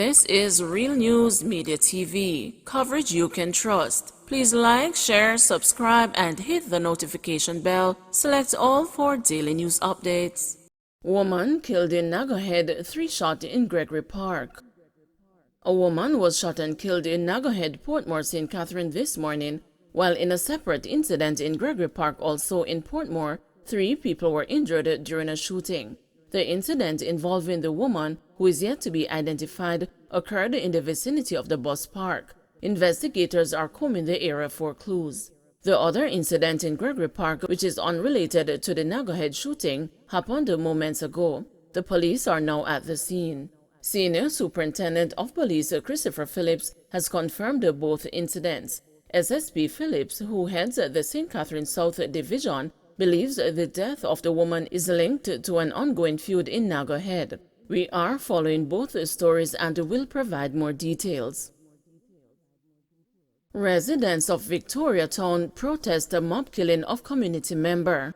This is Real News Media TV, coverage you can trust. Please like, share, subscribe, and hit the notification bell. Select all for daily news updates. Woman killed in Innaga Head, 3 shot in Gregory Park. A woman was shot and killed in Innaga Head, Portmore, St. Catherine this morning, while in a separate incident in Gregory Park, also in Portmore, 3 people were injured during a shooting. The incident involving the woman, who is yet to be identified, occurred in the vicinity of the bus park. Investigators are combing the area for clues. The other incident in Gregory Park, which is unrelated to the Innaga Head shooting, happened moments ago. The police are now at the scene. Senior Superintendent of Police Christopher Phillips has confirmed both incidents. SSP Phillips, who heads the St. Catherine South Division, believes the death of the woman is linked to an ongoing feud in Innaga Head. We are following both stories and will provide more details. Residents of Victoriatown protest a mob killing of community member.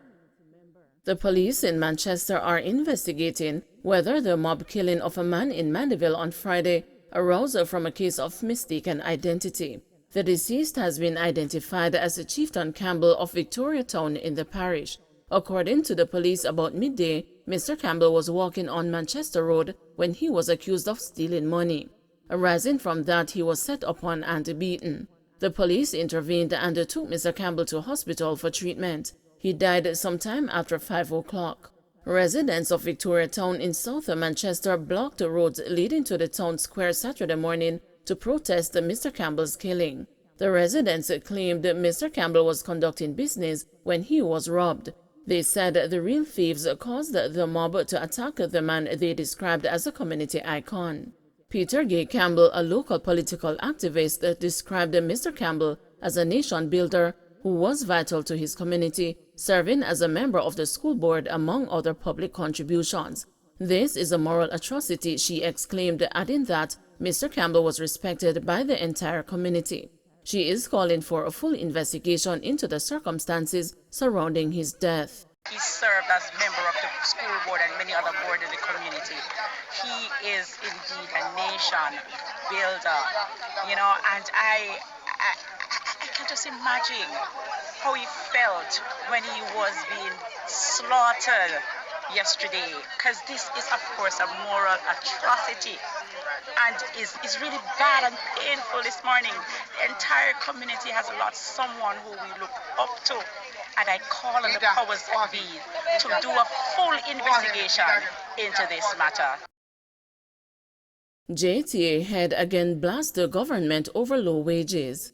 The police in Manchester are investigating whether the mob killing of a man in Mandeville on Friday arose from a case of mistaken identity. The deceased has been identified as Chieftain Campbell of Victoriatown in the parish. According to the police, about midday, Mr. Campbell was walking on Manchester Road when he was accused of stealing money. Arising from that, he was set upon and beaten. The police intervened and took Mr. Campbell to hospital for treatment. He died sometime after 5 o'clock. Residents of Victoriatown in South Manchester blocked the roads leading to the town square Saturday morning to protest Mr. Campbell's killing. The residents claimed Mr. Campbell was conducting business when he was robbed. They said the real thieves caused the mob to attack the man they described as a community icon. Peter Gay Campbell, a local political activist, described Mr. Campbell as a nation builder who was vital to his community, serving as a member of the school board among other public contributions. "This is a moral atrocity," she exclaimed, adding that Mr. Campbell was respected by the entire community. She is calling for a full investigation into the circumstances surrounding his death. He served as member of the school board and many other boards in the community. He is indeed a nation builder, and I can just imagine how he felt when he was being slaughtered yesterday, because this is of course a moral atrocity and is really bad and painful this morning. The entire community has lost someone who we look up to, and I call on the powers that be to do a full investigation into this matter. JTA head again blasts the government over low wages.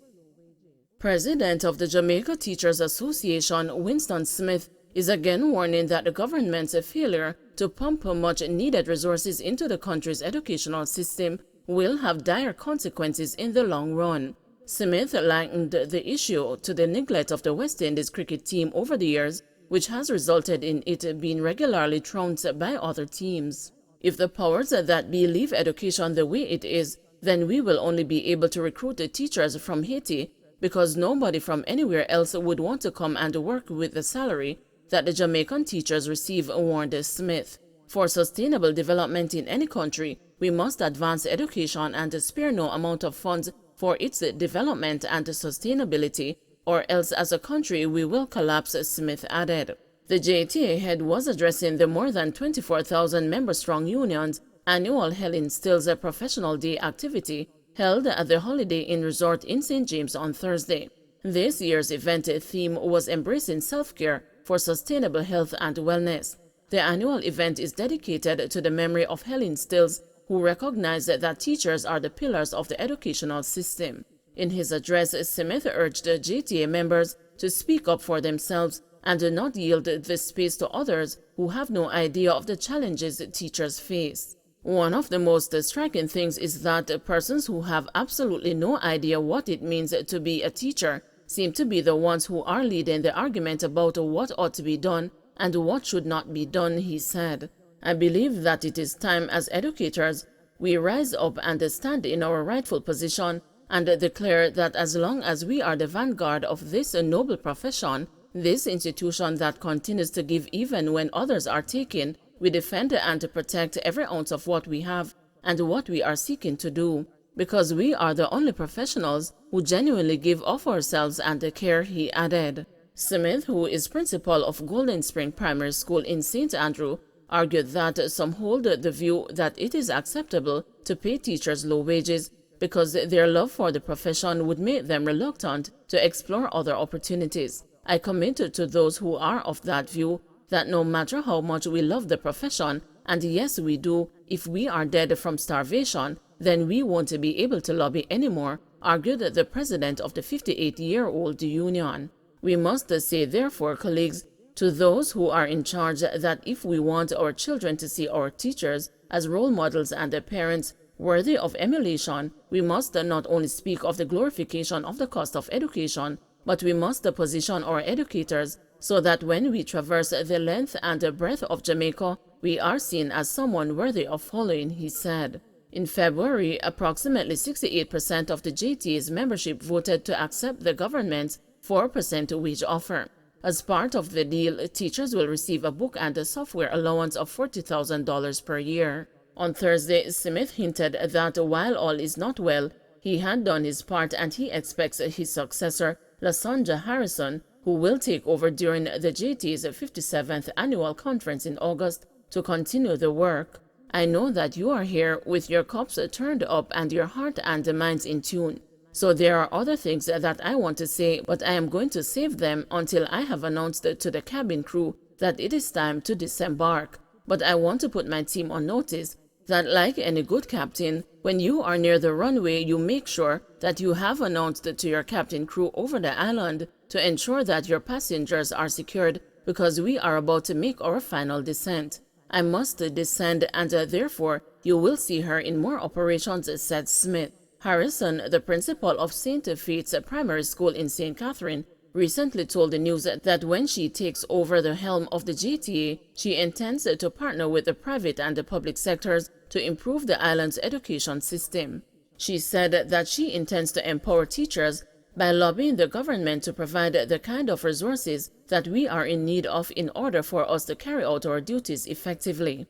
President of the Jamaica Teachers Association, Winston Smith, is again warning that the government's failure to pump much needed resources into the country's educational system will have dire consequences in the long run. Smith likened the issue to the neglect of the West Indies cricket team over the years, which has resulted in it being regularly trounced by other teams. If the powers that be leave education the way it is, then we will only be able to recruit the teachers from Haiti, because nobody from anywhere else would want to come and work with the salary that the Jamaican teachers receive, warned Smith. For sustainable development in any country, we must advance education and spare no amount of funds for its development and sustainability, or else as a country we will collapse, Smith added. The JTA head was addressing the more than 24,000 member-strong union's annual Helen Stills Professional Day activity held at the Holiday Inn Resort in St. James on Thursday. This year's event theme was Embracing Self-Care for Sustainable Health and Wellness. The annual event is dedicated to the memory of Helen Stills, who recognized that teachers are the pillars of the educational system. In his address, Smith urged JTA members to speak up for themselves and not yield the space to others who have no idea of the challenges teachers face. One of the most striking things is that persons who have absolutely no idea what it means to be a teacher seem to be the ones who are leading the argument about what ought to be done and what should not be done, he said. I believe that it is time as educators we rise up and stand in our rightful position and declare that as long as we are the vanguard of this noble profession, this institution that continues to give even when others are taking, we defend and protect every ounce of what we have and what we are seeking to do, because we are the only professionals who genuinely give of ourselves and the care, he added. Smith, who is principal of Golden Spring Primary School in St. Andrew, argued that some hold the view that it is acceptable to pay teachers low wages because their love for the profession would make them reluctant to explore other opportunities. I commit to those who are of that view that no matter how much we love the profession, and yes we do, if we are dead from starvation, then we won't be able to lobby anymore, argued the president of the 58-year-old union. We must say therefore, colleagues, to those who are in charge that if we want our children to see our teachers as role models and their parents worthy of emulation, we must not only speak of the glorification of the cost of education, but we must position our educators so that when we traverse the length and breadth of Jamaica, we are seen as someone worthy of following, he said. In February, approximately 68% of the JTA's membership voted to accept the government's 4% wage offer. As part of the deal, teachers will receive a book and a software allowance of $40,000 per year. On Thursday, Smith hinted that while all is not well, he had done his part and he expects his successor, Lasanja Harrison, who will take over during the JTA's 57th annual conference in August, to continue the work. I know that you are here with your cups turned up and your heart and minds in tune. So there are other things that I want to say, but I am going to save them until I have announced to the cabin crew that it is time to disembark. But I want to put my team on notice that, like any good captain, when you are near the runway, you make sure that you have announced to your captain crew over the island to ensure that your passengers are secured, because we are about to make our final descent. I must descend, and therefore you will see her in more operations, said Smith. Harrison, the principal of St. Faith's Primary School in St. Catherine, recently told the news that when she takes over the helm of the JTA, she intends to partner with the private and the public sectors to improve the island's education system. She said that she intends to empower teachers by lobbying the government to provide the kind of resources that we are in need of in order for us to carry out our duties effectively.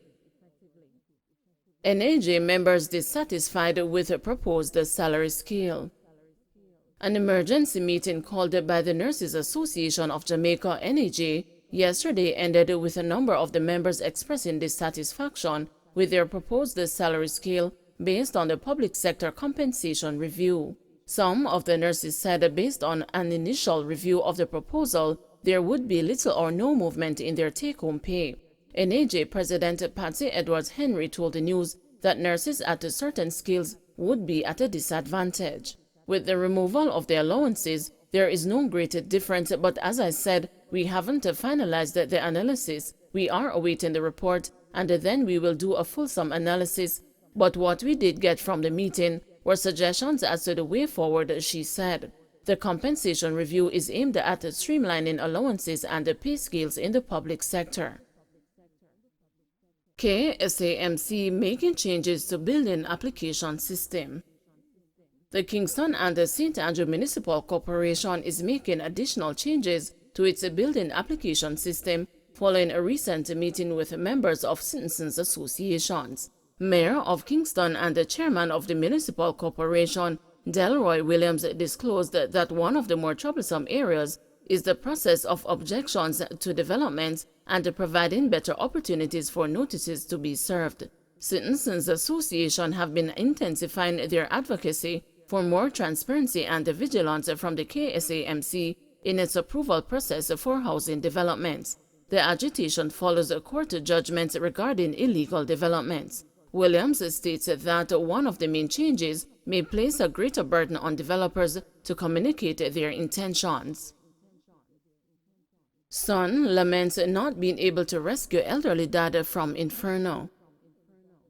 NAJ members dissatisfied with a proposed salary scale. An emergency meeting called by the Nurses Association of Jamaica, NAJ, yesterday ended with a number of the members expressing dissatisfaction with their proposed salary scale based on the public sector compensation review. Some of the nurses said based on an initial review of the proposal, there would be little or no movement in their take-home pay. NAJ President Patsy Edwards Henry told the news that nurses at certain scales would be at a disadvantage. With the removal of the allowances, there is no great difference, but as I said, we haven't finalized the analysis. We are awaiting the report, and then we will do a fulsome analysis. But what we did get from the meeting were suggestions as to the way forward, she said. The compensation review is aimed at streamlining allowances and the pay scales in the public sector. KSAMC making changes to building application system. The Kingston and the St. Andrew Municipal Corporation is making additional changes to its building application system following a recent meeting with members of citizens associations. Mayor of Kingston and the chairman of the Municipal Corporation, Delroy Williams, disclosed that one of the more troublesome areas is the process of objections to developments and providing better opportunities for notices to be served. Citizens Association have been intensifying their advocacy for more transparency and vigilance from the KSAMC in its approval process for housing developments. The agitation follows court judgments regarding illegal developments. Williams states that one of the main changes may place a greater burden on developers to communicate their intentions. Son laments not being able to rescue elderly dad from inferno.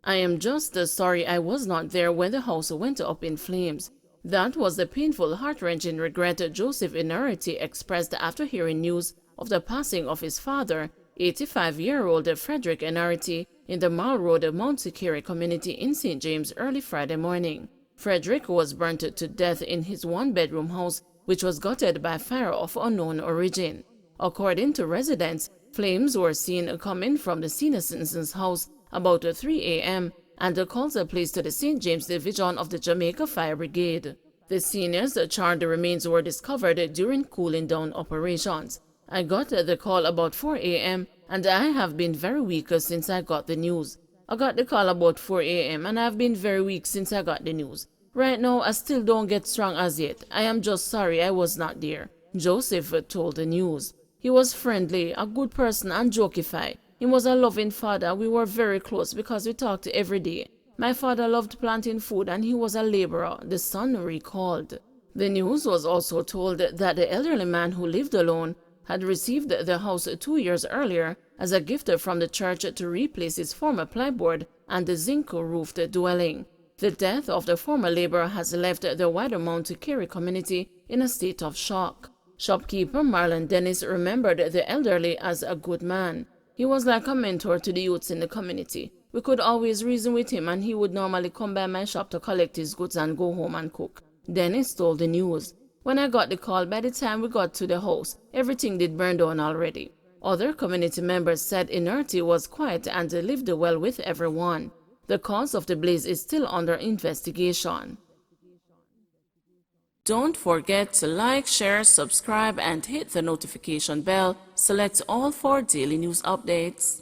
I am just sorry I was not there when the house went up in flames. That was the painful, heart-wrenching regret Joseph Inarity expressed after hearing news of the passing of his father, 85-year-old Frederick Inarity, in the Mall Road, Mount Sikiri community in St. James early Friday morning. Frederick was burnt to death in his one-bedroom house, which was gutted by fire of unknown origin. According to residents, flames were seen coming from the senior citizen's house about 3 a.m. and calls a place to the St. James Division of the Jamaica Fire Brigade. The seniors charred the remains were discovered during cooling down operations. I got the call about 4 a.m. and I have been very weak since I got the news. I got the call about 4 a.m. and I have been very weak since I got the news. Right now, I still don't get strong as yet. I am just sorry I was not there, Joseph told the news. He was friendly, a good person and jokify. He was a loving father. We were very close because we talked every day. My father loved planting food and he was a laborer, the son recalled. The news was also told that the elderly man who lived alone had received the house 2 years earlier as a gift from the church to replace his former plyboard and the zinc-roofed dwelling. The death of the former laborer has left the wider Mount Carey community in a state of shock. Shopkeeper Marlon Dennis remembered the elderly as a good man. He was like a mentor to the youths in the community. We could always reason with him and he would normally come by my shop to collect his goods and go home and cook. Dennis told the news. When I got the call, by the time we got to the house, everything did burn down already. Other community members said Inerti was quiet and lived well with everyone. The cause of the blaze is still under investigation. Don't forget to like, share, subscribe, and hit the notification bell. Select all for daily news updates.